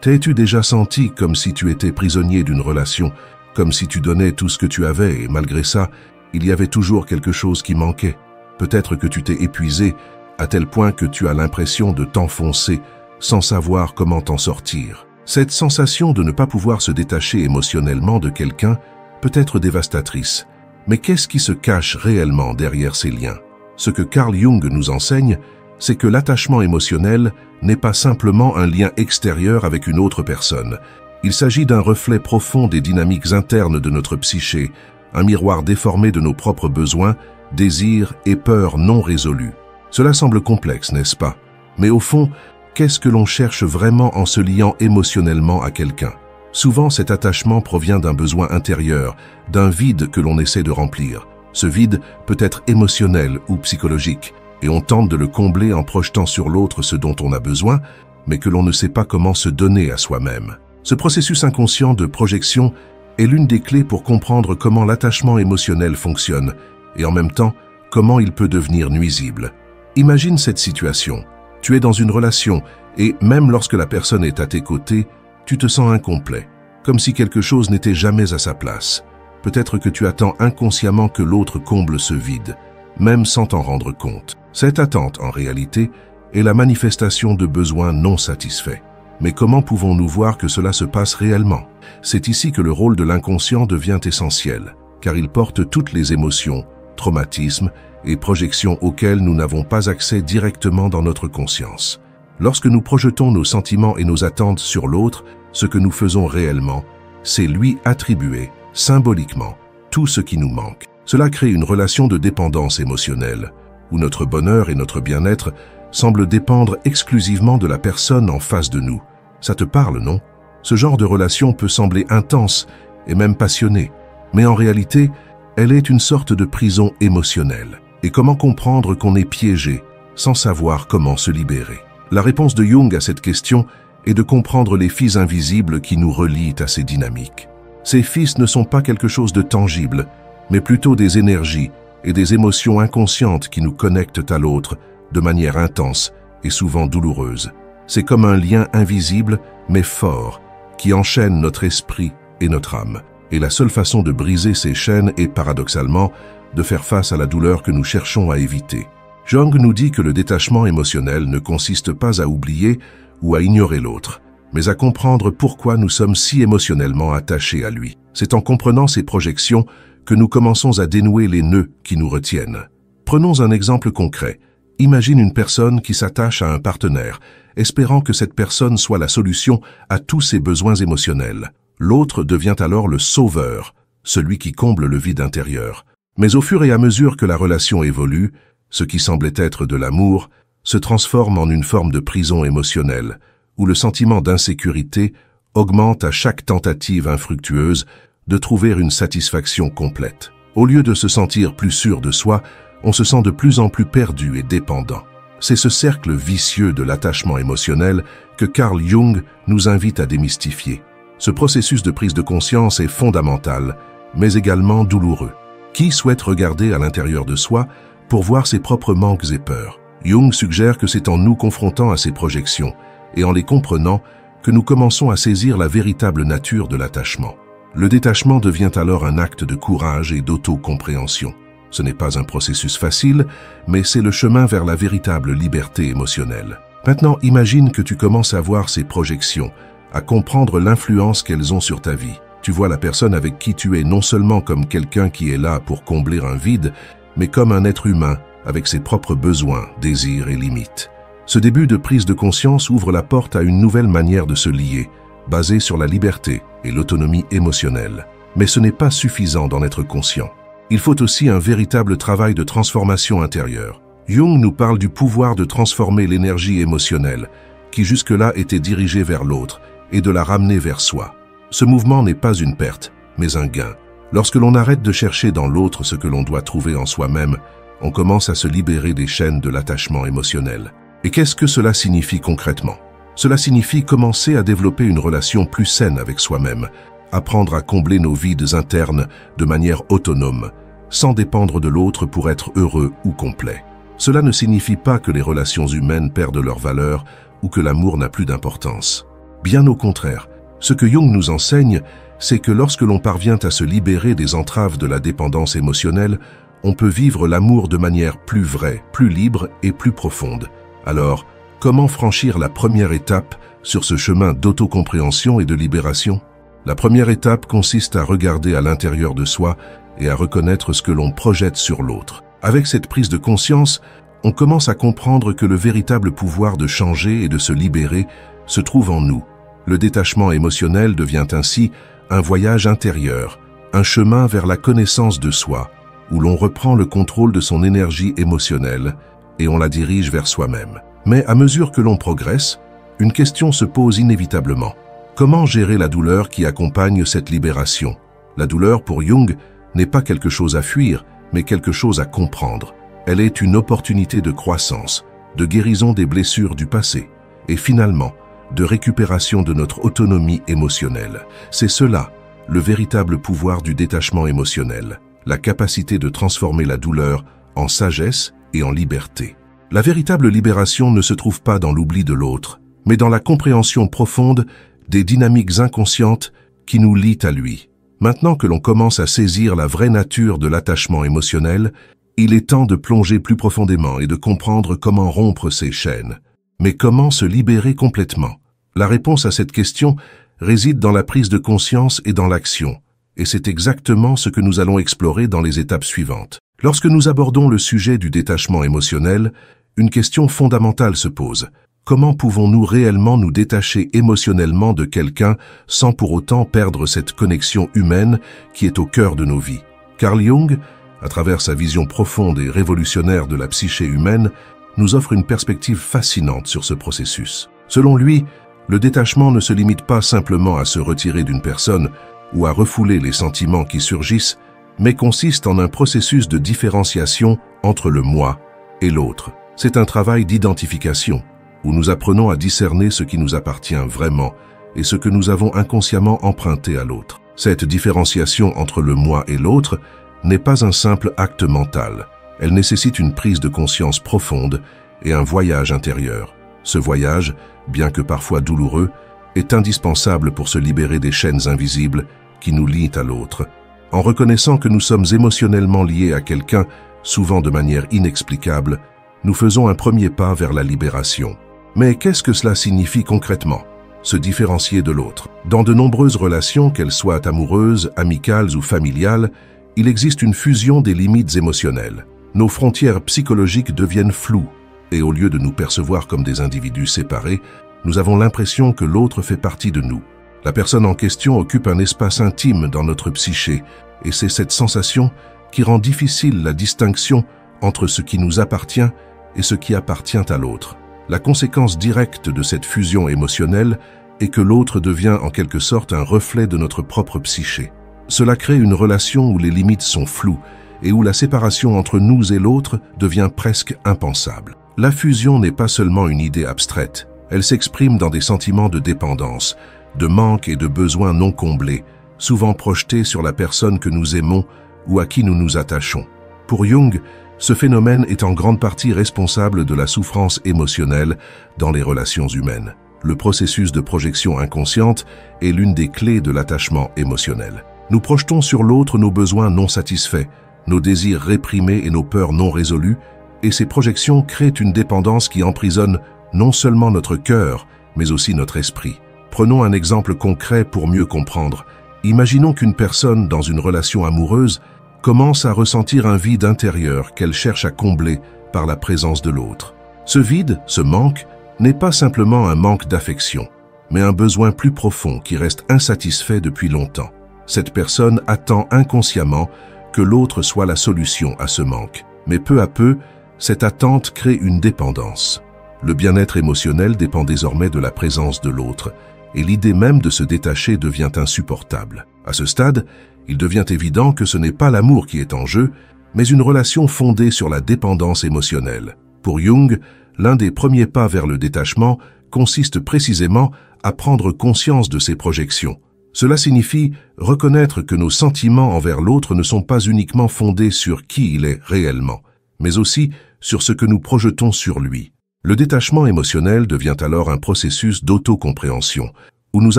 T'es-tu déjà senti comme si tu étais prisonnier d'une relation, comme si tu donnais tout ce que tu avais et malgré ça, il y avait toujours quelque chose qui manquait? Peut-être que tu t'es épuisé à tel point que tu as l'impression de t'enfoncer sans savoir comment t'en sortir. Cette sensation de ne pas pouvoir se détacher émotionnellement de quelqu'un peut être dévastatrice. Mais qu'est-ce qui se cache réellement derrière ces liens? Ce que Carl Jung nous enseigne, c'est que l'attachement émotionnel n'est pas simplement un lien extérieur avec une autre personne. Il s'agit d'un reflet profond des dynamiques internes de notre psyché, un miroir déformé de nos propres besoins, désirs et peurs non résolus. Cela semble complexe, n'est-ce pas? Mais au fond, qu'est-ce que l'on cherche vraiment en se liant émotionnellement à quelqu'un? Souvent, cet attachement provient d'un besoin intérieur, d'un vide que l'on essaie de remplir. Ce vide peut être émotionnel ou psychologique, et on tente de le combler en projetant sur l'autre ce dont on a besoin, mais que l'on ne sait pas comment se donner à soi-même. Ce processus inconscient de projection est l'une des clés pour comprendre comment l'attachement émotionnel fonctionne, et en même temps, comment il peut devenir nuisible. Imagine cette situation. Tu es dans une relation, et même lorsque la personne est à tes côtés, tu te sens incomplet, comme si quelque chose n'était jamais à sa place. Peut-être que tu attends inconsciemment que l'autre comble ce vide, même sans t'en rendre compte. Cette attente, en réalité, est la manifestation de besoins non satisfaits. Mais comment pouvons-nous voir que cela se passe réellement? C'est ici que le rôle de l'inconscient devient essentiel, car il porte toutes les émotions, traumatismes et projections auxquelles nous n'avons pas accès directement dans notre conscience. Lorsque nous projetons nos sentiments et nos attentes sur l'autre, ce que nous faisons réellement, c'est lui attribuer, symboliquement, tout ce qui nous manque. Cela crée une relation de dépendance émotionnelle, où notre bonheur et notre bien-être semblent dépendre exclusivement de la personne en face de nous. Ça te parle, non? Ce genre de relation peut sembler intense et même passionnée, mais en réalité, elle est une sorte de prison émotionnelle. Et comment comprendre qu'on est piégé sans savoir comment se libérer? La réponse de Jung à cette question est de comprendre les fils invisibles qui nous relient à ces dynamiques. Ces fils ne sont pas quelque chose de tangible, mais plutôt des énergies et des émotions inconscientes qui nous connectent à l'autre de manière intense et souvent douloureuse. C'est comme un lien invisible mais fort qui enchaîne notre esprit et notre âme. Et la seule façon de briser ces chaînes est paradoxalement de faire face à la douleur que nous cherchons à éviter. Jung nous dit que le détachement émotionnel ne consiste pas à oublier ou à ignorer l'autre, mais à comprendre pourquoi nous sommes si émotionnellement attachés à lui. C'est en comprenant ces projections que nous commençons à dénouer les nœuds qui nous retiennent. Prenons un exemple concret. Imagine une personne qui s'attache à un partenaire, espérant que cette personne soit la solution à tous ses besoins émotionnels. L'autre devient alors le sauveur, celui qui comble le vide intérieur. Mais au fur et à mesure que la relation évolue, ce qui semblait être de l'amour se transforme en une forme de prison émotionnelle, où le sentiment d'insécurité augmente à chaque tentative infructueuse de trouver une satisfaction complète. Au lieu de se sentir plus sûr de soi, on se sent de plus en plus perdu et dépendant. C'est ce cercle vicieux de l'attachement émotionnel que Carl Jung nous invite à démystifier. Ce processus de prise de conscience est fondamental, mais également douloureux. Qui souhaite regarder à l'intérieur de soi pour voir ses propres manques et peurs? Jung suggère que c'est en nous confrontant à ces projections et en les comprenant que nous commençons à saisir la véritable nature de l'attachement. Le détachement devient alors un acte de courage et d'autocompréhension. Ce n'est pas un processus facile, mais c'est le chemin vers la véritable liberté émotionnelle. Maintenant, imagine que tu commences à voir ces projections, à comprendre l'influence qu'elles ont sur ta vie. Tu vois la personne avec qui tu es non seulement comme quelqu'un qui est là pour combler un vide, mais comme un être humain avec ses propres besoins, désirs et limites. Ce début de prise de conscience ouvre la porte à une nouvelle manière de se lier, basée sur la liberté et l'autonomie émotionnelle. Mais ce n'est pas suffisant d'en être conscient. Il faut aussi un véritable travail de transformation intérieure. Jung nous parle du pouvoir de transformer l'énergie émotionnelle, qui jusque-là était dirigée vers l'autre, et de la ramener vers soi. Ce mouvement n'est pas une perte, mais un gain. Lorsque l'on arrête de chercher dans l'autre ce que l'on doit trouver en soi-même, on commence à se libérer des chaînes de l'attachement émotionnel. Et qu'est-ce que cela signifie concrètement? Cela signifie commencer à développer une relation plus saine avec soi-même, apprendre à combler nos vides internes de manière autonome, sans dépendre de l'autre pour être heureux ou complet. Cela ne signifie pas que les relations humaines perdent leur valeur ou que l'amour n'a plus d'importance. Bien au contraire, ce que Jung nous enseigne, c'est que lorsque l'on parvient à se libérer des entraves de la dépendance émotionnelle, on peut vivre l'amour de manière plus vraie, plus libre et plus profonde. Alors, comment franchir la première étape sur ce chemin d'autocompréhension et de libération? La première étape consiste à regarder à l'intérieur de soi et à reconnaître ce que l'on projette sur l'autre. Avec cette prise de conscience, on commence à comprendre que le véritable pouvoir de changer et de se libérer se trouve en nous. Le détachement émotionnel devient ainsi un voyage intérieur, un chemin vers la connaissance de soi, où l'on reprend le contrôle de son énergie émotionnelle et on la dirige vers soi-même. Mais à mesure que l'on progresse, une question se pose inévitablement. Comment gérer la douleur qui accompagne cette libération? La douleur, pour Jung, n'est pas quelque chose à fuir, mais quelque chose à comprendre. Elle est une opportunité de croissance, de guérison des blessures du passé, et finalement, de récupération de notre autonomie émotionnelle. C'est cela, le véritable pouvoir du détachement émotionnel, la capacité de transformer la douleur en sagesse et en liberté. La véritable libération ne se trouve pas dans l'oubli de l'autre, mais dans la compréhension profonde des dynamiques inconscientes qui nous lient à lui. Maintenant que l'on commence à saisir la vraie nature de l'attachement émotionnel, il est temps de plonger plus profondément et de comprendre comment rompre ces chaînes. Mais comment se libérer complètement? La réponse à cette question réside dans la prise de conscience et dans l'action, et c'est exactement ce que nous allons explorer dans les étapes suivantes. Lorsque nous abordons le sujet du détachement émotionnel, une question fondamentale se pose. Comment pouvons-nous réellement nous détacher émotionnellement de quelqu'un sans pour autant perdre cette connexion humaine qui est au cœur de nos vies? Carl Jung, à travers sa vision profonde et révolutionnaire de la psyché humaine, nous offre une perspective fascinante sur ce processus. Selon lui, le détachement ne se limite pas simplement à se retirer d'une personne ou à refouler les sentiments qui surgissent, mais consiste en un processus de différenciation entre le moi et l'autre. C'est un travail d'identification, où nous apprenons à discerner ce qui nous appartient vraiment et ce que nous avons inconsciemment emprunté à l'autre. Cette différenciation entre le moi et l'autre n'est pas un simple acte mental. Elle nécessite une prise de conscience profonde et un voyage intérieur. Ce voyage, bien que parfois douloureux, est indispensable pour se libérer des chaînes invisibles qui nous lient à l'autre. En reconnaissant que nous sommes émotionnellement liés à quelqu'un, souvent de manière inexplicable, nous faisons un premier pas vers la libération. Mais qu'est-ce que cela signifie concrètement? Se différencier de l'autre. Dans de nombreuses relations, qu'elles soient amoureuses, amicales ou familiales, il existe une fusion des limites émotionnelles. Nos frontières psychologiques deviennent floues, et au lieu de nous percevoir comme des individus séparés, nous avons l'impression que l'autre fait partie de nous. La personne en question occupe un espace intime dans notre psyché, et c'est cette sensation qui rend difficile la distinction entre ce qui nous appartient et ce qui appartient à l'autre. La conséquence directe de cette fusion émotionnelle est que l'autre devient en quelque sorte un reflet de notre propre psyché. Cela crée une relation où les limites sont floues et où la séparation entre nous et l'autre devient presque impensable. La fusion n'est pas seulement une idée abstraite, elle s'exprime dans des sentiments de dépendance, de manque et de besoins non comblés, souvent projetés sur la personne que nous aimons ou à qui nous nous attachons. Pour Jung, ce phénomène est en grande partie responsable de la souffrance émotionnelle dans les relations humaines. Le processus de projection inconsciente est l'une des clés de l'attachement émotionnel. Nous projetons sur l'autre nos besoins non satisfaits, nos désirs réprimés et nos peurs non résolues, et ces projections créent une dépendance qui emprisonne non seulement notre cœur, mais aussi notre esprit. Prenons un exemple concret pour mieux comprendre. Imaginons qu'une personne dans une relation amoureuse commence à ressentir un vide intérieur qu'elle cherche à combler par la présence de l'autre. Ce vide, ce manque, n'est pas simplement un manque d'affection, mais un besoin plus profond qui reste insatisfait depuis longtemps. Cette personne attend inconsciemment que l'autre soit la solution à ce manque. Mais peu à peu, cette attente crée une dépendance. Le bien-être émotionnel dépend désormais de la présence de l'autre, et l'idée même de se détacher devient insupportable. À ce stade, il devient évident que ce n'est pas l'amour qui est en jeu, mais une relation fondée sur la dépendance émotionnelle. Pour Jung, l'un des premiers pas vers le détachement consiste précisément à prendre conscience de ces projections. Cela signifie reconnaître que nos sentiments envers l'autre ne sont pas uniquement fondés sur qui il est réellement, mais aussi sur ce que nous projetons sur lui. Le détachement émotionnel devient alors un processus d'autocompréhension, où nous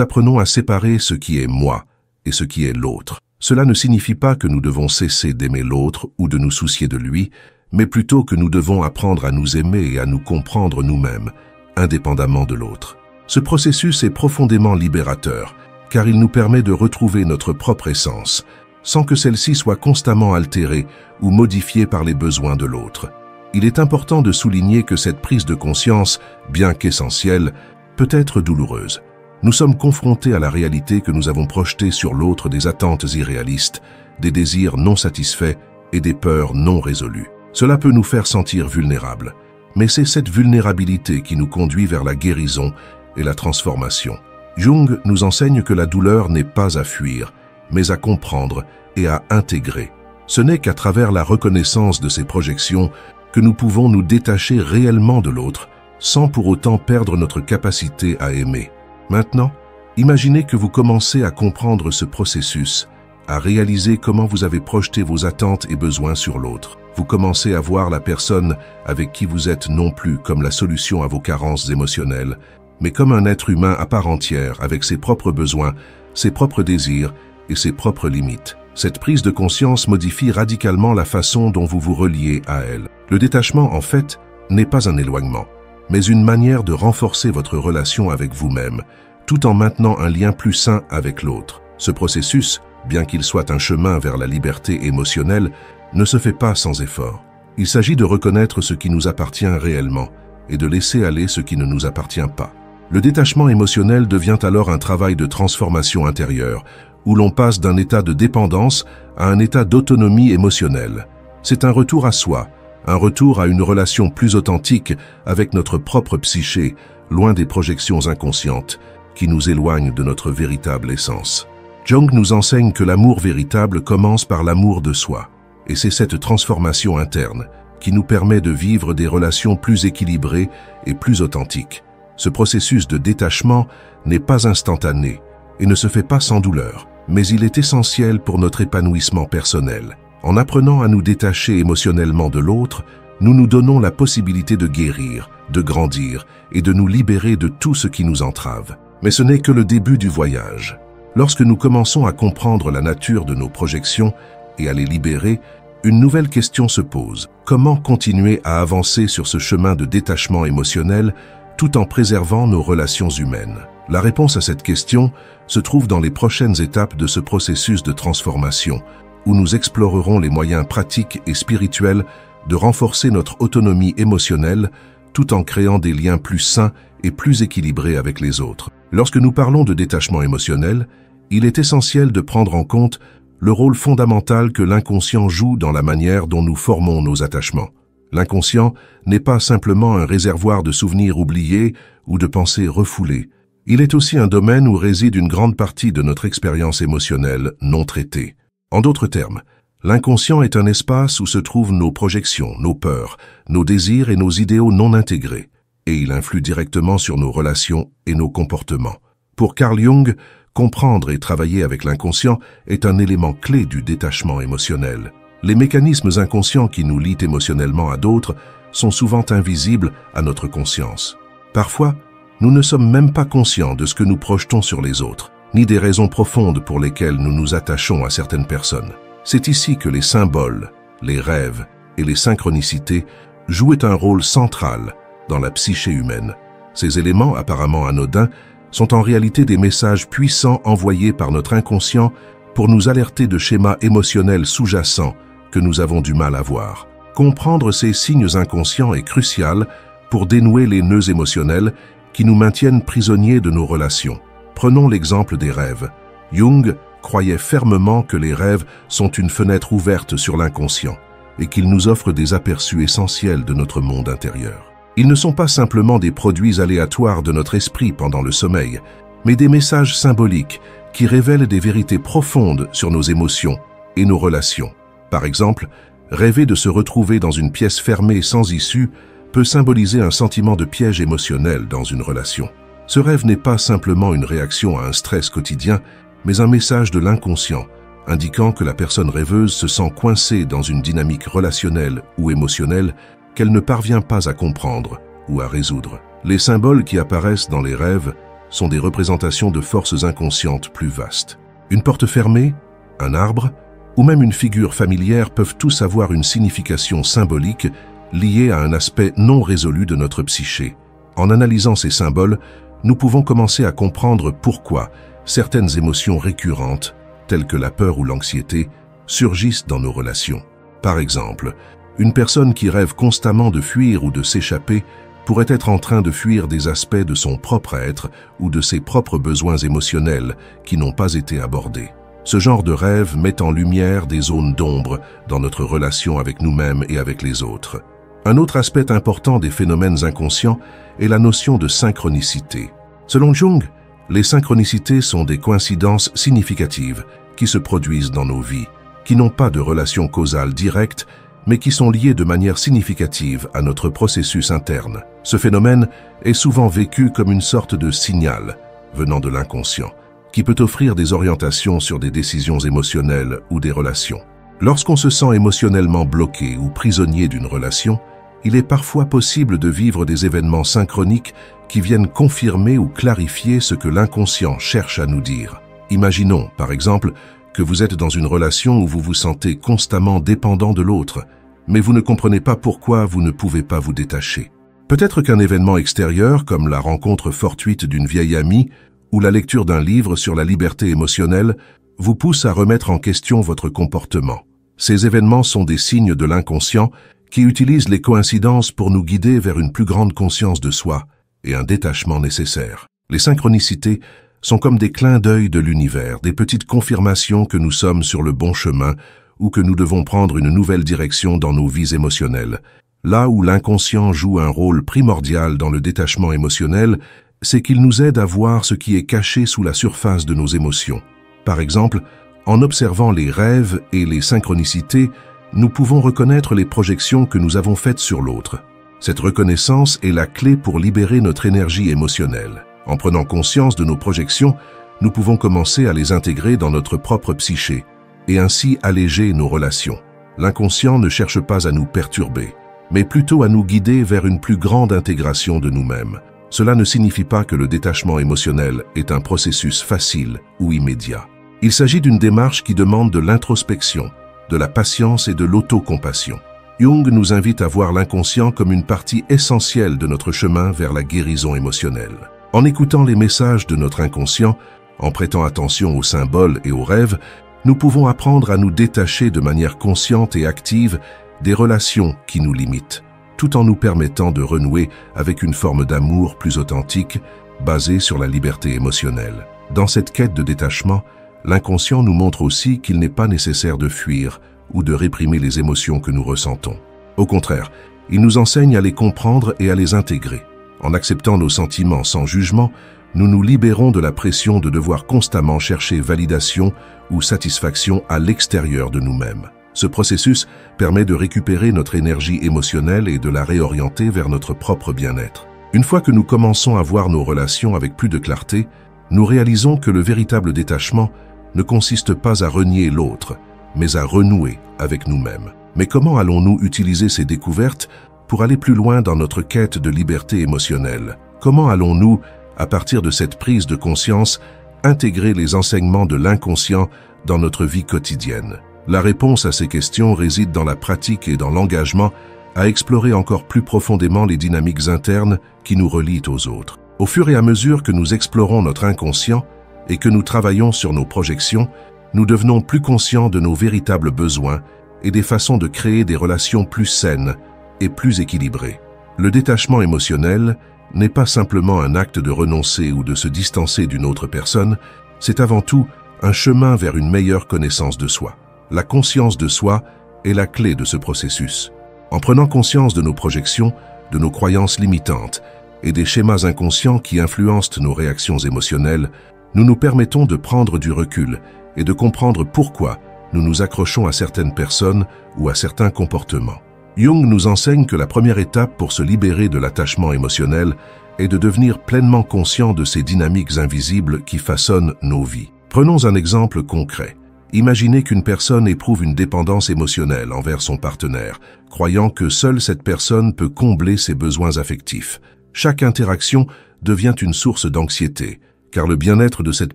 apprenons à séparer ce qui est moi et ce qui est l'autre. Cela ne signifie pas que nous devons cesser d'aimer l'autre ou de nous soucier de lui, mais plutôt que nous devons apprendre à nous aimer et à nous comprendre nous-mêmes, indépendamment de l'autre. Ce processus est profondément libérateur, car il nous permet de retrouver notre propre essence, sans que celle-ci soit constamment altérée ou modifiée par les besoins de l'autre. Il est important de souligner que cette prise de conscience, bien qu'essentielle, peut être douloureuse. Nous sommes confrontés à la réalité que nous avons projetée sur l'autre des attentes irréalistes, des désirs non satisfaits et des peurs non résolues. Cela peut nous faire sentir vulnérables, mais c'est cette vulnérabilité qui nous conduit vers la guérison et la transformation. Jung nous enseigne que la douleur n'est pas à fuir, mais à comprendre et à intégrer. Ce n'est qu'à travers la reconnaissance de ces projections que nous pouvons nous détacher réellement de l'autre, sans pour autant perdre notre capacité à aimer. Maintenant, imaginez que vous commencez à comprendre ce processus, à réaliser comment vous avez projeté vos attentes et besoins sur l'autre. Vous commencez à voir la personne avec qui vous êtes non plus comme la solution à vos carences émotionnelles, mais comme un être humain à part entière avec ses propres besoins, ses propres désirs et ses propres limites. Cette prise de conscience modifie radicalement la façon dont vous vous reliez à elle. Le détachement, en fait, n'est pas un éloignement, mais une manière de renforcer votre relation avec vous-même, tout en maintenant un lien plus sain avec l'autre. Ce processus, bien qu'il soit un chemin vers la liberté émotionnelle, ne se fait pas sans effort. Il s'agit de reconnaître ce qui nous appartient réellement et de laisser aller ce qui ne nous appartient pas. Le détachement émotionnel devient alors un travail de transformation intérieure, où l'on passe d'un état de dépendance à un état d'autonomie émotionnelle. C'est un retour à soi, un retour à une relation plus authentique avec notre propre psyché, loin des projections inconscientes qui nous éloignent de notre véritable essence. Jung nous enseigne que l'amour véritable commence par l'amour de soi, et c'est cette transformation interne qui nous permet de vivre des relations plus équilibrées et plus authentiques. Ce processus de détachement n'est pas instantané et ne se fait pas sans douleur, mais il est essentiel pour notre épanouissement personnel. En apprenant à nous détacher émotionnellement de l'autre, nous nous donnons la possibilité de guérir, de grandir et de nous libérer de tout ce qui nous entrave. Mais ce n'est que le début du voyage. Lorsque nous commençons à comprendre la nature de nos projections et à les libérer, une nouvelle question se pose. Comment continuer à avancer sur ce chemin de détachement émotionnel tout en préservant nos relations humaines? La réponse à cette question se trouve dans les prochaines étapes de ce processus de transformation, où nous explorerons les moyens pratiques et spirituels de renforcer notre autonomie émotionnelle tout en créant des liens plus sains et plus équilibrés avec les autres. Lorsque nous parlons de détachement émotionnel, il est essentiel de prendre en compte le rôle fondamental que l'inconscient joue dans la manière dont nous formons nos attachements. L'inconscient n'est pas simplement un réservoir de souvenirs oubliés ou de pensées refoulées. Il est aussi un domaine où réside une grande partie de notre expérience émotionnelle non traitée. En d'autres termes, l'inconscient est un espace où se trouvent nos projections, nos peurs, nos désirs et nos idéaux non intégrés, et il influe directement sur nos relations et nos comportements. Pour Carl Jung, comprendre et travailler avec l'inconscient est un élément clé du détachement émotionnel. Les mécanismes inconscients qui nous lient émotionnellement à d'autres sont souvent invisibles à notre conscience. Parfois, nous ne sommes même pas conscients de ce que nous projetons sur les autres, ni des raisons profondes pour lesquelles nous nous attachons à certaines personnes. C'est ici que les symboles, les rêves et les synchronicités jouent un rôle central dans la psyché humaine. Ces éléments apparemment anodins sont en réalité des messages puissants envoyés par notre inconscient pour nous alerter de schémas émotionnels sous-jacents que nous avons du mal à voir. Comprendre ces signes inconscients est crucial pour dénouer les nœuds émotionnels qui nous maintiennent prisonniers de nos relations. Prenons l'exemple des rêves. Jung croyait fermement que les rêves sont une fenêtre ouverte sur l'inconscient et qu'ils nous offrent des aperçus essentiels de notre monde intérieur. Ils ne sont pas simplement des produits aléatoires de notre esprit pendant le sommeil, mais des messages symboliques qui révèlent des vérités profondes sur nos émotions et nos relations. Par exemple, rêver de se retrouver dans une pièce fermée sans issue peut symboliser un sentiment de piège émotionnel dans une relation. Ce rêve n'est pas simplement une réaction à un stress quotidien, mais un message de l'inconscient, indiquant que la personne rêveuse se sent coincée dans une dynamique relationnelle ou émotionnelle qu'elle ne parvient pas à comprendre ou à résoudre. Les symboles qui apparaissent dans les rêves sont des représentations de forces inconscientes plus vastes. Une porte fermée, un arbre, ou même une figure familière peuvent tous avoir une signification symbolique liée à un aspect non résolu de notre psyché. En analysant ces symboles, nous pouvons commencer à comprendre pourquoi certaines émotions récurrentes, telles que la peur ou l'anxiété, surgissent dans nos relations. Par exemple, une personne qui rêve constamment de fuir ou de s'échapper pourrait être en train de fuir des aspects de son propre être ou de ses propres besoins émotionnels qui n'ont pas été abordés. Ce genre de rêve met en lumière des zones d'ombre dans notre relation avec nous-mêmes et avec les autres. Un autre aspect important des phénomènes inconscients est la notion de synchronicité. Selon Jung, les synchronicités sont des coïncidences significatives qui se produisent dans nos vies, qui n'ont pas de relation causale directe, mais qui sont liées de manière significative à notre processus interne. Ce phénomène est souvent vécu comme une sorte de signal venant de l'inconscient, qui peut offrir des orientations sur des décisions émotionnelles ou des relations. Lorsqu'on se sent émotionnellement bloqué ou prisonnier d'une relation, il est parfois possible de vivre des événements synchroniques qui viennent confirmer ou clarifier ce que l'inconscient cherche à nous dire. Imaginons, par exemple, que vous êtes dans une relation où vous vous sentez constamment dépendant de l'autre, mais vous ne comprenez pas pourquoi vous ne pouvez pas vous détacher. Peut-être qu'un événement extérieur, comme la rencontre fortuite d'une vieille amie ou la lecture d'un livre sur la liberté émotionnelle, vous pousse à remettre en question votre comportement. Ces événements sont des signes de l'inconscient qui utilise les coïncidences pour nous guider vers une plus grande conscience de soi et un détachement nécessaire. Les synchronicités sont comme des clins d'œil de l'univers, des petites confirmations que nous sommes sur le bon chemin ou que nous devons prendre une nouvelle direction dans nos vies émotionnelles. Là où l'inconscient joue un rôle primordial dans le détachement émotionnel, c'est qu'il nous aide à voir ce qui est caché sous la surface de nos émotions. Par exemple, en observant les rêves et les synchronicités, nous pouvons reconnaître les projections que nous avons faites sur l'autre. Cette reconnaissance est la clé pour libérer notre énergie émotionnelle. En prenant conscience de nos projections, nous pouvons commencer à les intégrer dans notre propre psyché et ainsi alléger nos relations. L'inconscient ne cherche pas à nous perturber, mais plutôt à nous guider vers une plus grande intégration de nous-mêmes. Cela ne signifie pas que le détachement émotionnel est un processus facile ou immédiat. Il s'agit d'une démarche qui demande de l'introspection, de la patience et de l'autocompassion. Jung nous invite à voir l'inconscient comme une partie essentielle de notre chemin vers la guérison émotionnelle. En écoutant les messages de notre inconscient, en prêtant attention aux symboles et aux rêves, nous pouvons apprendre à nous détacher de manière consciente et active des relations qui nous limitent, tout en nous permettant de renouer avec une forme d'amour plus authentique, basée sur la liberté émotionnelle. Dans cette quête de détachement, l'inconscient nous montre aussi qu'il n'est pas nécessaire de fuir ou de réprimer les émotions que nous ressentons. Au contraire, il nous enseigne à les comprendre et à les intégrer. En acceptant nos sentiments sans jugement, nous nous libérons de la pression de devoir constamment chercher validation ou satisfaction à l'extérieur de nous-mêmes. Ce processus permet de récupérer notre énergie émotionnelle et de la réorienter vers notre propre bien-être. Une fois que nous commençons à voir nos relations avec plus de clarté, nous réalisons que le véritable détachement ne consiste pas à renier l'autre, mais à renouer avec nous-mêmes. Mais comment allons-nous utiliser ces découvertes pour aller plus loin dans notre quête de liberté émotionnelle? Comment allons-nous, à partir de cette prise de conscience, intégrer les enseignements de l'inconscient dans notre vie quotidienne? La réponse à ces questions réside dans la pratique et dans l'engagement à explorer encore plus profondément les dynamiques internes qui nous relient aux autres. Au fur et à mesure que nous explorons notre inconscient et que nous travaillons sur nos projections, nous devenons plus conscients de nos véritables besoins et des façons de créer des relations plus saines et plus équilibrées. Le détachement émotionnel n'est pas simplement un acte de renoncer ou de se distancer d'une autre personne, c'est avant tout un chemin vers une meilleure connaissance de soi. La conscience de soi est la clé de ce processus. En prenant conscience de nos projections, de nos croyances limitantes et des schémas inconscients qui influencent nos réactions émotionnelles, nous nous permettons de prendre du recul et de comprendre pourquoi nous nous accrochons à certaines personnes ou à certains comportements. Jung nous enseigne que la première étape pour se libérer de l'attachement émotionnel est de devenir pleinement conscient de ces dynamiques invisibles qui façonnent nos vies. Prenons un exemple concret. Imaginez qu'une personne éprouve une dépendance émotionnelle envers son partenaire, croyant que seule cette personne peut combler ses besoins affectifs. Chaque interaction devient une source d'anxiété, car le bien-être de cette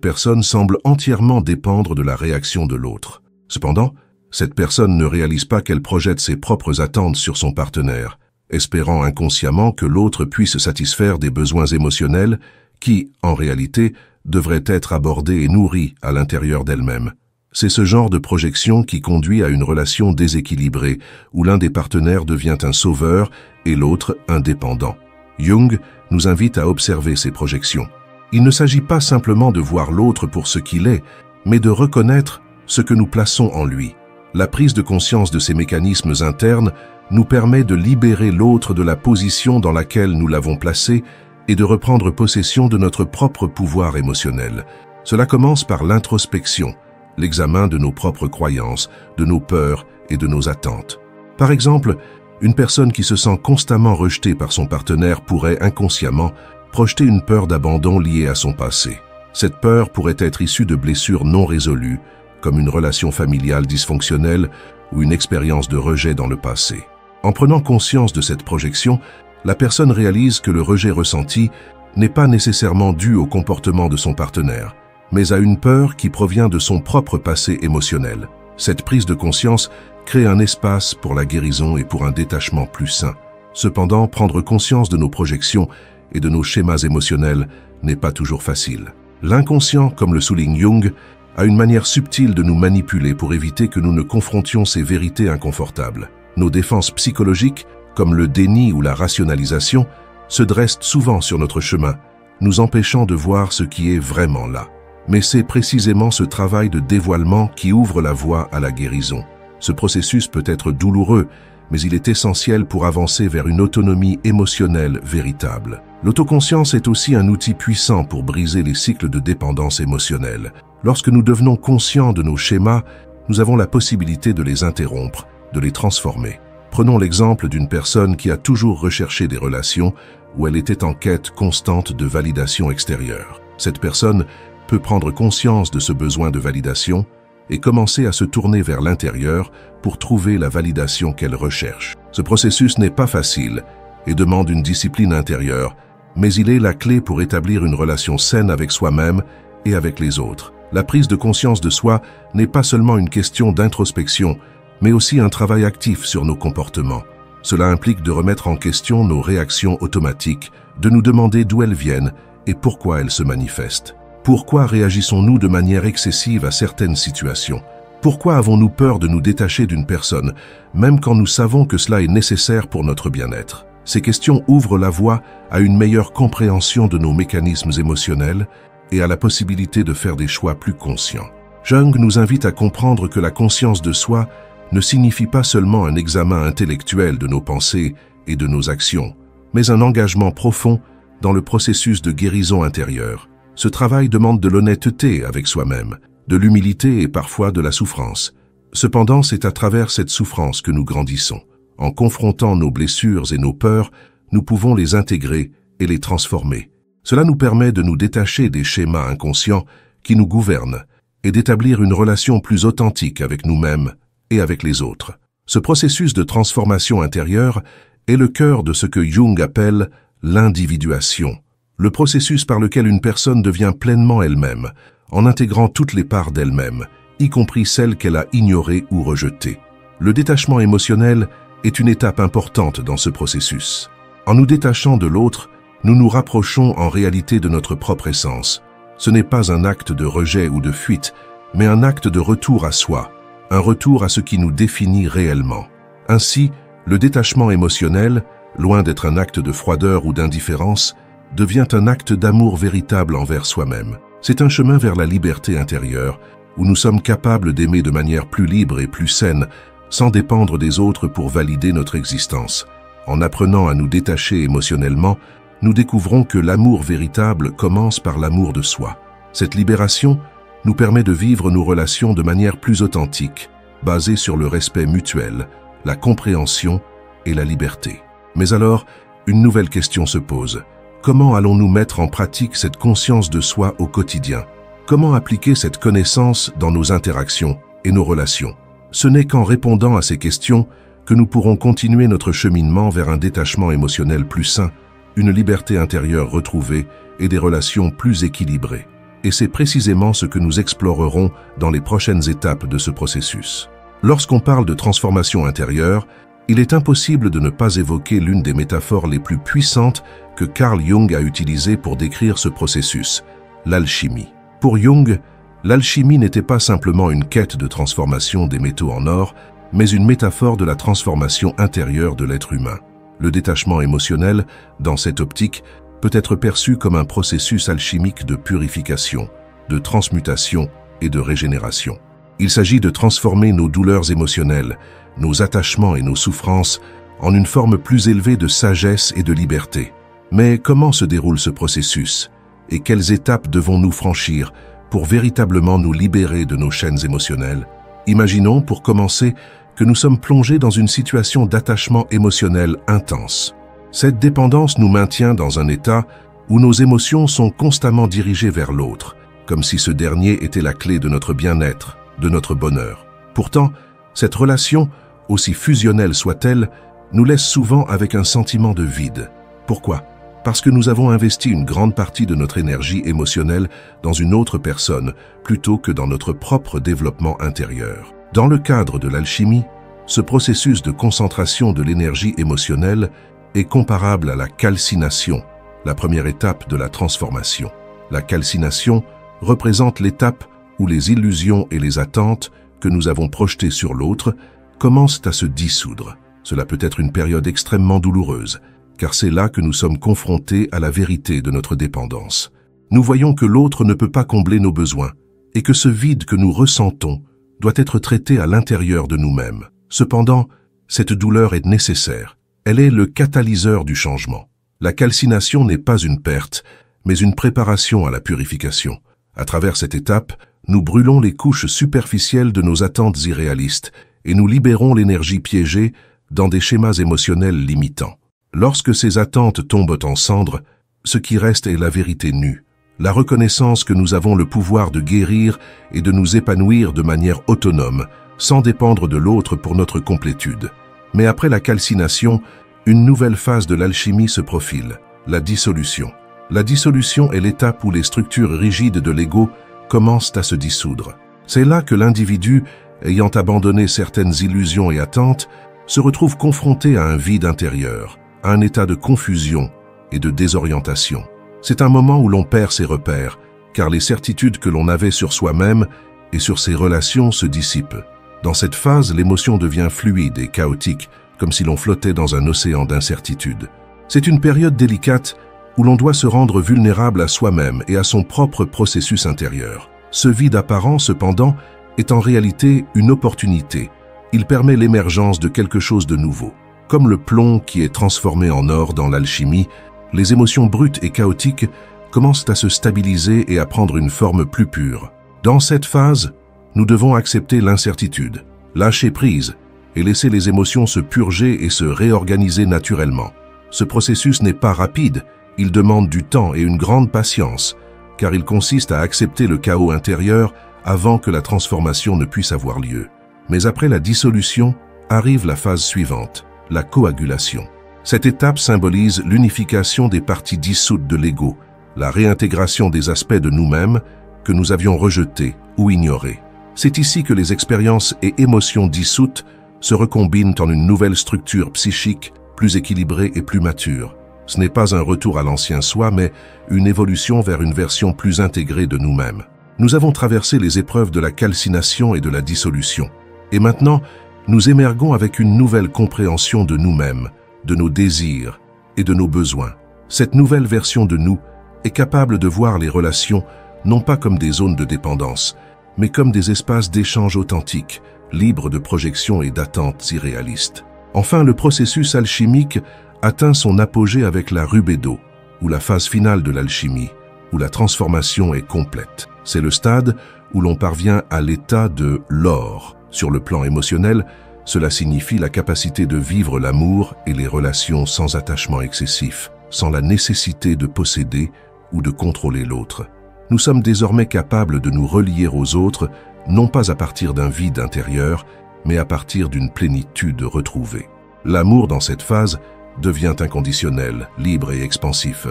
personne semble entièrement dépendre de la réaction de l'autre. Cependant, cette personne ne réalise pas qu'elle projette ses propres attentes sur son partenaire, espérant inconsciemment que l'autre puisse satisfaire des besoins émotionnels qui, en réalité, devraient être abordés et nourris à l'intérieur d'elle-même. C'est ce genre de projection qui conduit à une relation déséquilibrée, où l'un des partenaires devient un sauveur et l'autre un dépendant. Jung nous invite à observer ces projections. Il ne s'agit pas simplement de voir l'autre pour ce qu'il est, mais de reconnaître ce que nous plaçons en lui. La prise de conscience de ces mécanismes internes nous permet de libérer l'autre de la position dans laquelle nous l'avons placé et de reprendre possession de notre propre pouvoir émotionnel. Cela commence par l'introspection, l'examen de nos propres croyances, de nos peurs et de nos attentes. Par exemple, une personne qui se sent constamment rejetée par son partenaire pourrait inconsciemment projeter une peur d'abandon liée à son passé. Cette peur pourrait être issue de blessures non résolues, comme une relation familiale dysfonctionnelle ou une expérience de rejet dans le passé. En prenant conscience de cette projection, la personne réalise que le rejet ressenti n'est pas nécessairement dû au comportement de son partenaire, mais à une peur qui provient de son propre passé émotionnel. Cette prise de conscience crée un espace pour la guérison et pour un détachement plus sain. Cependant, prendre conscience de nos projections et de nos schémas émotionnels n'est pas toujours facile. L'inconscient, comme le souligne Jung, a une manière subtile de nous manipuler pour éviter que nous ne confrontions ces vérités inconfortables. Nos défenses psychologiques, comme le déni ou la rationalisation, se dressent souvent sur notre chemin, nous empêchant de voir ce qui est vraiment là. Mais c'est précisément ce travail de dévoilement qui ouvre la voie à la guérison. Ce processus peut être douloureux, mais il est essentiel pour avancer vers une autonomie émotionnelle véritable. L'autoconscience est aussi un outil puissant pour briser les cycles de dépendance émotionnelle. Lorsque nous devenons conscients de nos schémas, nous avons la possibilité de les interrompre, de les transformer. Prenons l'exemple d'une personne qui a toujours recherché des relations où elle était en quête constante de validation extérieure. Cette personne peut prendre conscience de ce besoin de validation et commencer à se tourner vers l'intérieur pour trouver la validation qu'elle recherche. Ce processus n'est pas facile et demande une discipline intérieure, mais il est la clé pour établir une relation saine avec soi-même et avec les autres. La prise de conscience de soi n'est pas seulement une question d'introspection, mais aussi un travail actif sur nos comportements. Cela implique de remettre en question nos réactions automatiques, de nous demander d'où elles viennent et pourquoi elles se manifestent. Pourquoi réagissons-nous de manière excessive à certaines situations? Pourquoi avons-nous peur de nous détacher d'une personne, même quand nous savons que cela est nécessaire pour notre bien-être? Ces questions ouvrent la voie à une meilleure compréhension de nos mécanismes émotionnels et à la possibilité de faire des choix plus conscients. Jung nous invite à comprendre que la conscience de soi ne signifie pas seulement un examen intellectuel de nos pensées et de nos actions, mais un engagement profond dans le processus de guérison intérieure. Ce travail demande de l'honnêteté avec soi-même, de l'humilité et parfois de la souffrance. Cependant, c'est à travers cette souffrance que nous grandissons. En confrontant nos blessures et nos peurs, nous pouvons les intégrer et les transformer. Cela nous permet de nous détacher des schémas inconscients qui nous gouvernent et d'établir une relation plus authentique avec nous-mêmes et avec les autres. Ce processus de transformation intérieure est le cœur de ce que Jung appelle l'individuation, le processus par lequel une personne devient pleinement elle-même, en intégrant toutes les parts d'elle-même, y compris celles qu'elle a ignorées ou rejetées. Le détachement émotionnel est une étape importante dans ce processus. En nous détachant de l'autre, nous nous rapprochons en réalité de notre propre essence. Ce n'est pas un acte de rejet ou de fuite, mais un acte de retour à soi, un retour à ce qui nous définit réellement. Ainsi, le détachement émotionnel, loin d'être un acte de froideur ou d'indifférence, devient un acte d'amour véritable envers soi-même. C'est un chemin vers la liberté intérieure, où nous sommes capables d'aimer de manière plus libre et plus saine, sans dépendre des autres pour valider notre existence. En apprenant à nous détacher émotionnellement, nous découvrons que l'amour véritable commence par l'amour de soi. Cette libération nous permet de vivre nos relations de manière plus authentique, basée sur le respect mutuel, la compréhension et la liberté. Mais alors, une nouvelle question se pose. Comment allons-nous mettre en pratique cette conscience de soi au quotidien? Comment appliquer cette connaissance dans nos interactions et nos relations? Ce n'est qu'en répondant à ces questions que nous pourrons continuer notre cheminement vers un détachement émotionnel plus sain une liberté intérieure retrouvée et des relations plus équilibrées. Et c'est précisément ce que nous explorerons dans les prochaines étapes de ce processus. Lorsqu'on parle de transformation intérieure, il est impossible de ne pas évoquer l'une des métaphores les plus puissantes que Carl Jung a utilisées pour décrire ce processus, l'alchimie. Pour Jung, l'alchimie n'était pas simplement une quête de transformation des métaux en or, mais une métaphore de la transformation intérieure de l'être humain. Le détachement émotionnel, dans cette optique, peut être perçu comme un processus alchimique de purification, de transmutation et de régénération. Il s'agit de transformer nos douleurs émotionnelles, nos attachements et nos souffrances en une forme plus élevée de sagesse et de liberté. Mais comment se déroule ce processus? Et quelles étapes devons-nous franchir pour véritablement nous libérer de nos chaînes émotionnelles? Imaginons, pour commencer, que nous sommes plongés dans une situation d'attachement émotionnel intense. Cette dépendance nous maintient dans un état où nos émotions sont constamment dirigées vers l'autre, comme si ce dernier était la clé de notre bien-être, de notre bonheur. Pourtant, cette relation, aussi fusionnelle soit-elle, nous laisse souvent avec un sentiment de vide. Pourquoi? Parce que nous avons investi une grande partie de notre énergie émotionnelle dans une autre personne, plutôt que dans notre propre développement intérieur. Dans le cadre de l'alchimie, ce processus de concentration de l'énergie émotionnelle est comparable à la calcination, la première étape de la transformation. La calcination représente l'étape où les illusions et les attentes que nous avons projetées sur l'autre commencent à se dissoudre. Cela peut être une période extrêmement douloureuse, car c'est là que nous sommes confrontés à la vérité de notre dépendance. Nous voyons que l'autre ne peut pas combler nos besoins, et que ce vide que nous ressentons doit être traité à l'intérieur de nous-mêmes. Cependant, cette douleur est nécessaire. Elle est le catalyseur du changement. La calcination n'est pas une perte, mais une préparation à la purification. À travers cette étape, nous brûlons les couches superficielles de nos attentes irréalistes et nous libérons l'énergie piégée dans des schémas émotionnels limitants. Lorsque ces attentes tombent en cendres, ce qui reste est la vérité nue, la reconnaissance que nous avons le pouvoir de guérir et de nous épanouir de manière autonome, sans dépendre de l'autre pour notre complétude. Mais après la calcination, une nouvelle phase de l'alchimie se profile, la dissolution. La dissolution est l'étape où les structures rigides de l'ego commencent à se dissoudre. C'est là que l'individu, ayant abandonné certaines illusions et attentes, se retrouve confronté à un vide intérieur, à un état de confusion et de désorientation. C'est un moment où l'on perd ses repères, car les certitudes que l'on avait sur soi-même et sur ses relations se dissipent. Dans cette phase, l'émotion devient fluide et chaotique, comme si l'on flottait dans un océan d'incertitude. C'est une période délicate où l'on doit se rendre vulnérable à soi-même et à son propre processus intérieur. Ce vide apparent, cependant, est en réalité une opportunité. Il permet l'émergence de quelque chose de nouveau. Comme le plomb qui est transformé en or dans l'alchimie, les émotions brutes et chaotiques commencent à se stabiliser et à prendre une forme plus pure. Dans cette phase, nous devons accepter l'incertitude, lâcher prise et laisser les émotions se purger et se réorganiser naturellement. Ce processus n'est pas rapide, il demande du temps et une grande patience, car il consiste à accepter le chaos intérieur avant que la transformation ne puisse avoir lieu. Mais après la dissolution, arrive la phase suivante, la coagulation. Cette étape symbolise l'unification des parties dissoutes de l'ego, la réintégration des aspects de nous-mêmes que nous avions rejetés ou ignorés. C'est ici que les expériences et émotions dissoutes se recombinent en une nouvelle structure psychique plus équilibrée et plus mature. Ce n'est pas un retour à l'ancien soi, mais une évolution vers une version plus intégrée de nous-mêmes. Nous avons traversé les épreuves de la calcination et de la dissolution. Et maintenant, nous émergons avec une nouvelle compréhension de nous-mêmes, de nos désirs et de nos besoins. Cette nouvelle version de nous est capable de voir les relations non pas comme des zones de dépendance, mais comme des espaces d'échange authentiques, libres de projections et d'attentes irréalistes. Enfin, le processus alchimique atteint son apogée avec la rubedo, ou la phase finale de l'alchimie, où la transformation est complète. C'est le stade où l'on parvient à l'état de l'or. Sur le plan émotionnel, cela signifie la capacité de vivre l'amour et les relations sans attachement excessif, sans la nécessité de posséder ou de contrôler l'autre. Nous sommes désormais capables de nous relier aux autres, non pas à partir d'un vide intérieur, mais à partir d'une plénitude retrouvée. L'amour dans cette phase devient inconditionnel, libre et expansif.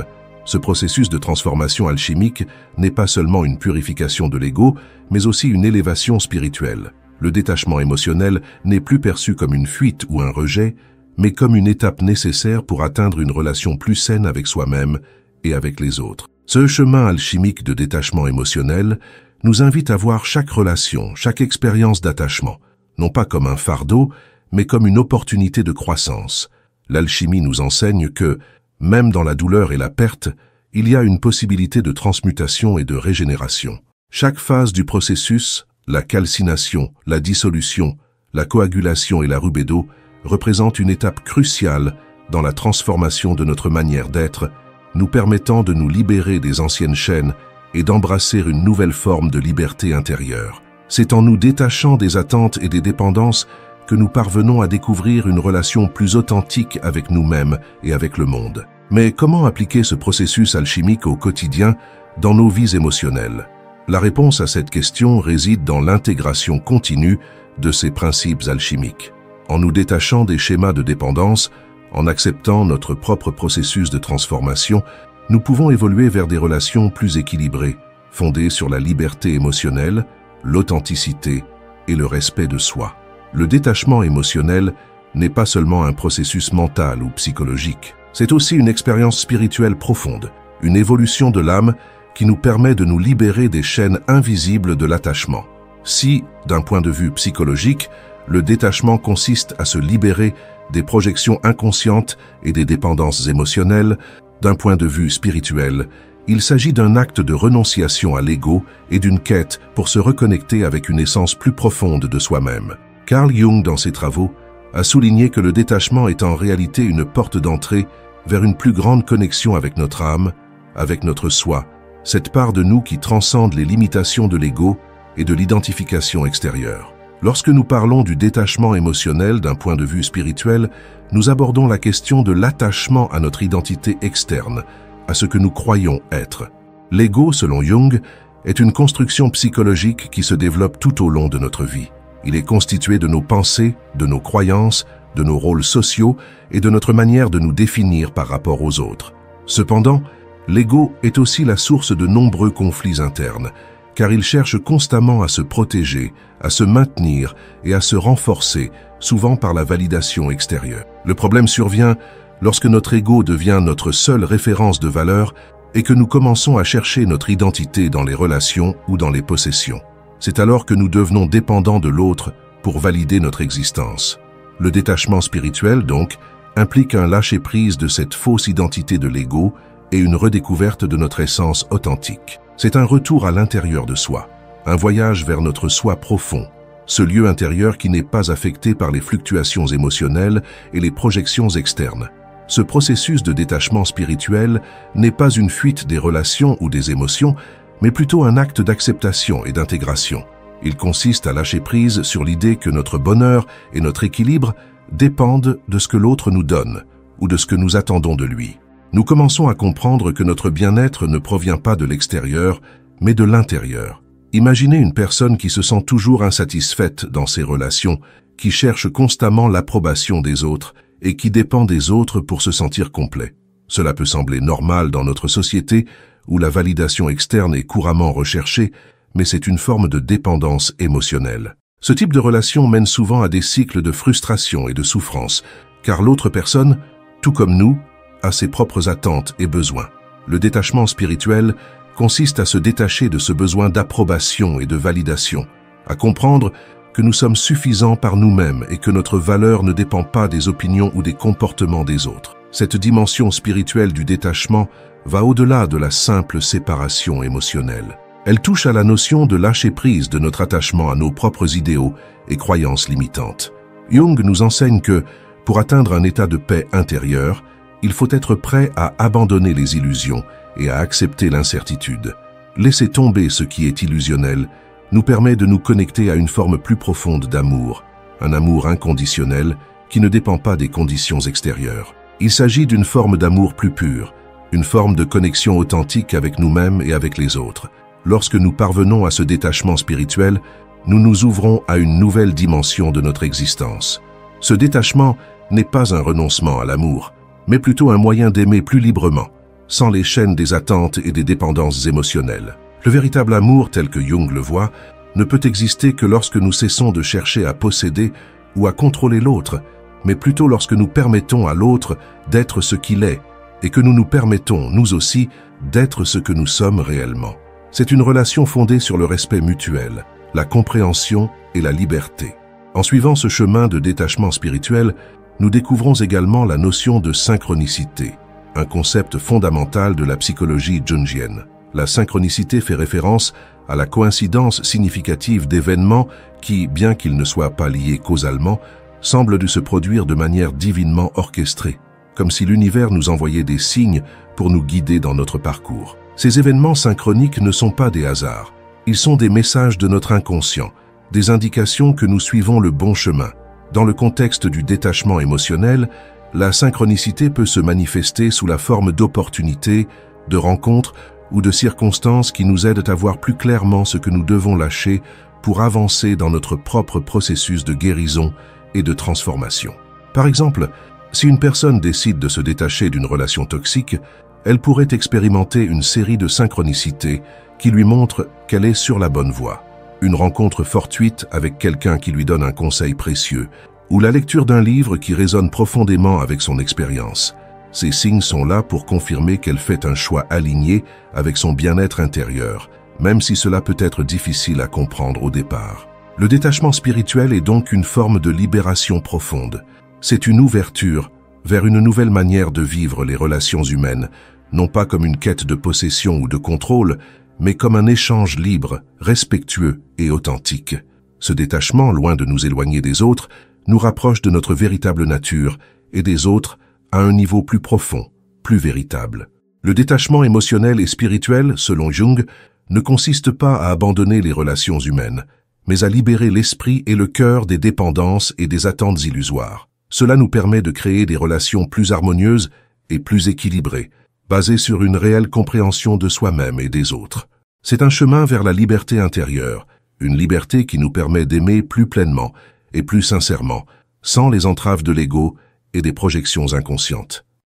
Ce processus de transformation alchimique n'est pas seulement une purification de l'ego, mais aussi une élévation spirituelle. Le détachement émotionnel n'est plus perçu comme une fuite ou un rejet, mais comme une étape nécessaire pour atteindre une relation plus saine avec soi-même et avec les autres. Ce chemin alchimique de détachement émotionnel nous invite à voir chaque relation, chaque expérience d'attachement, non pas comme un fardeau, mais comme une opportunité de croissance. L'alchimie nous enseigne que, même dans la douleur et la perte, il y a une possibilité de transmutation et de régénération. Chaque phase du processus, la calcination, la dissolution, la coagulation et la rubédo, représente une étape cruciale dans la transformation de notre manière d'être, nous permettant de nous libérer des anciennes chaînes et d'embrasser une nouvelle forme de liberté intérieure. C'est en nous détachant des attentes et des dépendances que nous parvenons à découvrir une relation plus authentique avec nous-mêmes et avec le monde. Mais comment appliquer ce processus alchimique au quotidien dans nos vies émotionnelles? La réponse à cette question réside dans l'intégration continue de ces principes alchimiques. En nous détachant des schémas de dépendance, en acceptant notre propre processus de transformation, nous pouvons évoluer vers des relations plus équilibrées, fondées sur la liberté émotionnelle, l'authenticité et le respect de soi. Le détachement émotionnel n'est pas seulement un processus mental ou psychologique, c'est aussi une expérience spirituelle profonde, une évolution de l'âme qui nous permet de nous libérer des chaînes invisibles de l'attachement. Si, d'un point de vue psychologique, le détachement consiste à se libérer des projections inconscientes et des dépendances émotionnelles, d'un point de vue spirituel, il s'agit d'un acte de renonciation à l'ego et d'une quête pour se reconnecter avec une essence plus profonde de soi-même. Carl Jung, dans ses travaux, a souligné que le détachement est en réalité une porte d'entrée vers une plus grande connexion avec notre âme, avec notre soi, cette part de nous qui transcende les limitations de l'ego et de l'identification extérieure. Lorsque nous parlons du détachement émotionnel d'un point de vue spirituel, nous abordons la question de l'attachement à notre identité externe, à ce que nous croyons être. L'ego, selon Jung, est une construction psychologique qui se développe tout au long de notre vie. Il est constitué de nos pensées, de nos croyances, de nos rôles sociaux et de notre manière de nous définir par rapport aux autres. Cependant, l'ego est aussi la source de nombreux conflits internes, car il cherche constamment à se protéger, à se maintenir et à se renforcer, souvent par la validation extérieure. Le problème survient lorsque notre ego devient notre seule référence de valeur et que nous commençons à chercher notre identité dans les relations ou dans les possessions. C'est alors que nous devenons dépendants de l'autre pour valider notre existence. Le détachement spirituel, donc, implique un lâcher-prise de cette fausse identité de l'ego et une redécouverte de notre essence authentique. C'est un retour à l'intérieur de soi, un voyage vers notre soi profond, ce lieu intérieur qui n'est pas affecté par les fluctuations émotionnelles et les projections externes. Ce processus de détachement spirituel n'est pas une fuite des relations ou des émotions, mais plutôt un acte d'acceptation et d'intégration. Il consiste à lâcher prise sur l'idée que notre bonheur et notre équilibre dépendent de ce que l'autre nous donne ou de ce que nous attendons de lui. Nous commençons à comprendre que notre bien-être ne provient pas de l'extérieur, mais de l'intérieur. Imaginez une personne qui se sent toujours insatisfaite dans ses relations, qui cherche constamment l'approbation des autres et qui dépend des autres pour se sentir complet. Cela peut sembler normal dans notre société, où la validation externe est couramment recherchée, mais c'est une forme de dépendance émotionnelle. Ce type de relation mène souvent à des cycles de frustration et de souffrance, car l'autre personne, tout comme nous, a ses propres attentes et besoins. Le détachement spirituel consiste à se détacher de ce besoin d'approbation et de validation, à comprendre que nous sommes suffisants par nous-mêmes et que notre valeur ne dépend pas des opinions ou des comportements des autres. Cette dimension spirituelle du détachement va au-delà de la simple séparation émotionnelle. Elle touche à la notion de lâcher-prise de notre attachement à nos propres idéaux et croyances limitantes. Jung nous enseigne que, pour atteindre un état de paix intérieure, il faut être prêt à abandonner les illusions et à accepter l'incertitude. Laisser tomber ce qui est illusionnel nous permet de nous connecter à une forme plus profonde d'amour, un amour inconditionnel qui ne dépend pas des conditions extérieures. Il s'agit d'une forme d'amour plus pure, une forme de connexion authentique avec nous-mêmes et avec les autres. Lorsque nous parvenons à ce détachement spirituel, nous nous ouvrons à une nouvelle dimension de notre existence. Ce détachement n'est pas un renoncement à l'amour, mais plutôt un moyen d'aimer plus librement, sans les chaînes des attentes et des dépendances émotionnelles. Le véritable amour, tel que Jung le voit, ne peut exister que lorsque nous cessons de chercher à posséder ou à contrôler l'autre, mais plutôt lorsque nous permettons à l'autre d'être ce qu'il est et que nous nous permettons, nous aussi, d'être ce que nous sommes réellement. C'est une relation fondée sur le respect mutuel, la compréhension et la liberté. En suivant ce chemin de détachement spirituel, nous découvrons également la notion de synchronicité, un concept fondamental de la psychologie jungienne. La synchronicité fait référence à la coïncidence significative d'événements qui, bien qu'ils ne soient pas liés causalement, semblent se produire de manière divinement orchestrée, comme si l'univers nous envoyait des signes pour nous guider dans notre parcours. Ces événements synchroniques ne sont pas des hasards, ils sont des messages de notre inconscient, des indications que nous suivons le bon chemin. Dans le contexte du détachement émotionnel, la synchronicité peut se manifester sous la forme d'opportunités, de rencontres ou de circonstances qui nous aident à voir plus clairement ce que nous devons lâcher pour avancer dans notre propre processus de guérison et de transformation. Par exemple, si une personne décide de se détacher d'une relation toxique, elle pourrait expérimenter une série de synchronicités qui lui montrent qu'elle est sur la bonne voie. Une rencontre fortuite avec quelqu'un qui lui donne un conseil précieux, ou la lecture d'un livre qui résonne profondément avec son expérience. Ces signes sont là pour confirmer qu'elle fait un choix aligné avec son bien-être intérieur, même si cela peut être difficile à comprendre au départ. Le détachement spirituel est donc une forme de libération profonde. C'est une ouverture vers une nouvelle manière de vivre les relations humaines, non pas comme une quête de possession ou de contrôle, mais comme un échange libre, respectueux et authentique. Ce détachement, loin de nous éloigner des autres, nous rapproche de notre véritable nature et des autres à un niveau plus profond, plus véritable. Le détachement émotionnel et spirituel, selon Jung, ne consiste pas à abandonner les relations humaines, mais à libérer l'esprit et le cœur des dépendances et des attentes illusoires. Cela nous permet de créer des relations plus harmonieuses et plus équilibrées, basées sur une réelle compréhension de soi-même et des autres. C'est un chemin vers la liberté intérieure, une liberté qui nous permet d'aimer plus pleinement et plus sincèrement, sans les entraves de l'ego et des projections inconscientes.